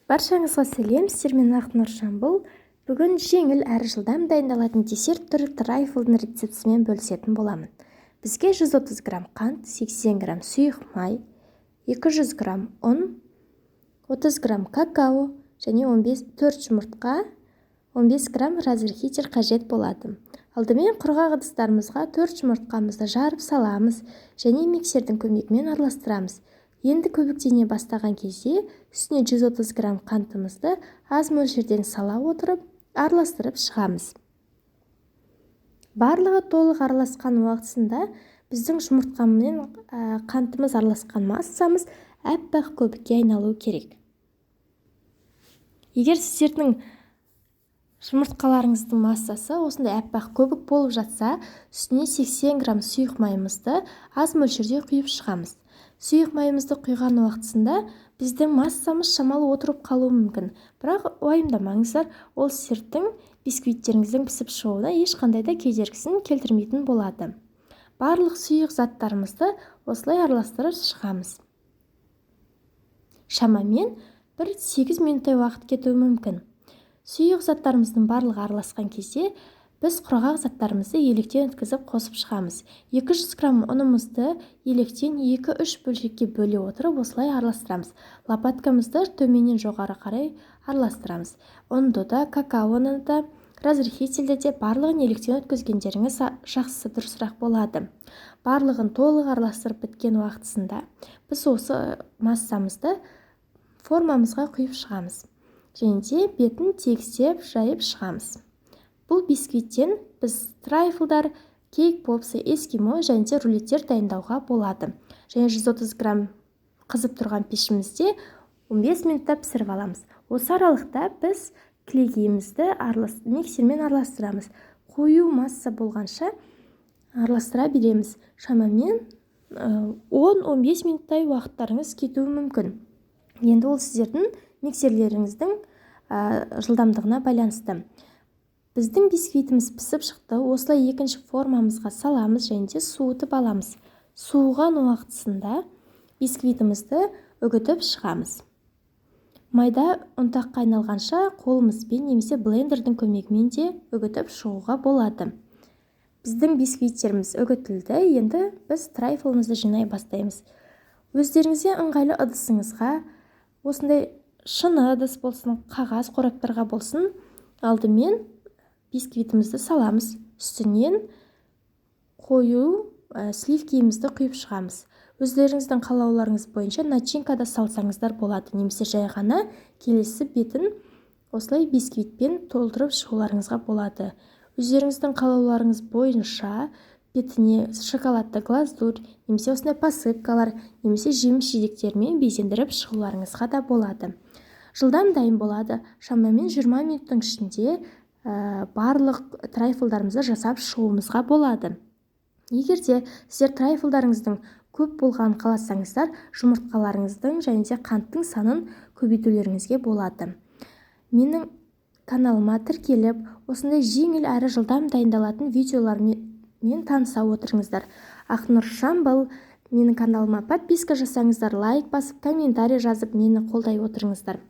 Баршаңызға сәлем, сіздермен Ақнұр Жамбыл. Бүгін жеңіл әрі жылдам дайындалатын десерт түрі трайфлдың рецептісімен бөлісетін боламын. Бізге 130 грамм қант, 80 грамм сұйық май, 200 грамм ұн, 30 грамм какао және 4 жұмыртқа, 15 грамм разрыхитель қажет болады. Алдымен құрғақ ыдыстарымызға 4 жұмыртқамызды жарып саламыз және миксердің көмегімен араластырамыз. Енді көбіктене бастаған кезде үстіне 130 грамм қантымызды аз мөлшерден сала отырып, араластырып шығамыз. Барлығы толық араласқан уақытысында біздің жұмыртқамен қантымыз араласқан массамыз әппақ көбікке айналу керек. Егер сіздердің жұмыртқаларыңыздың массасы осындай әппақ көбік болып жатса, үстіне 80 грамм сұйық майымызды аз мөлшерде құйып шығамыз. Сұйық майымызды құйған уақытысында біздің массамыз шамалы отырып қалуы мүмкін. Бірақ уайымдамаңыздар, ол сіздердің бисквиттеріңіздің пісіп шығуына ешқандай да кедергісін келтірмейтін болады. Барлық сұйық заттарымызды осылай араластырып шығамыз. Шамамен 8 минуттай уақыт кетуі мүмкін. Сұйық заттарымыздың барлығы араласқан кезде біз құрғақ заттарымызды електен өткізіп қосып шығамыз. 200 грамм ұнымызды електен 2-3 бөлшекке бөле отырып осылай араластырамыз. Лопаткамызды төменнен жоғары қарай араластырамыз. Ұнды да, какаоны да, разрыхительді де барлығын електен өткізгендеріңіз жақсы дұрысырақ болады. Барлығын толық араластырып біткен уақытысында біз осы массамызды формамызға құйып шығамыз. Және де бетін тегістеп жайып шығамыз. Бұл бисквиттен біз трайфлдар, кейк попсы, эскимо және де рулеттер дайындауға болады. Және 130 грамм қызып тұрған пешімізде 15 минутта пісіріп аламыз. Осы аралықта біз кілегейімізді миксермен араластырамыз. Қою масса болғанша араластыра береміз. Шамамен 10-15 минуттай уақыттарыңыз кетуі мүмкін. Енді ол сіздердің миксерлеріңіздің жылдамдығына байланысты. Біздің бисквитіміз пісіп шықты. Осылай екінші формамызға саламыз және де суытып аламыз. Суыған уақытысында бисквитімізді үгітіп шығамыз. Майда ұнтаққа айналғанша қолымызбен немесе блендердің көмегімен де үгітіп шығуға болады. Біздің бисквиттеріміз үгітілді. Енді біз трайфлымызды жинай бастаймыз. Өздеріңізге ыңғайлы ыдысыңызға, осындай шыны ыдыс болсын, қағаз қораптарға болсын, алдымен бисквитімізді саламыз. Үстінен қою сливкемізді құйып шығамыз. Өздеріңіздің қалауларыңыз бойынша начинкада салсаңыздар болады, немесе жай ғана келесі бетін осылай бисквитпен толтырып шығуларыңызға болады. Өздеріңіздің қалауларыңыз бойынша бетіне шоколадты глазурь, немесе осындай посыпкалар, немесе жеміс-жидектермен безендіріп шығуларыңызға да болады. Жылдам дайын болады. Шамамен 20 минуттың ішінде барлық трайфлдарымызды жасап шығуымызға болады. Егер де сіздер трайфлдарыңыздың көп болғанын қаласаңыздар, жұмыртқаларыңыздың және де қанттың санын көбейтулеріңізге болады. Менің каналыма тіркеліп, осындай жеңіл әрі жылдам дайындалатын видеолармен таныса отырыңыздар. Ақнұр Жамбыл, менің каналыма подписка жасаңыздар, лайк басып, комментарий жазып мені қолдай отырыңыздар.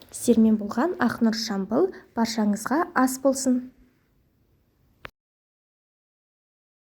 Сіздермен болған Ақнұр Жамбыл, баршаңызға ас болсын.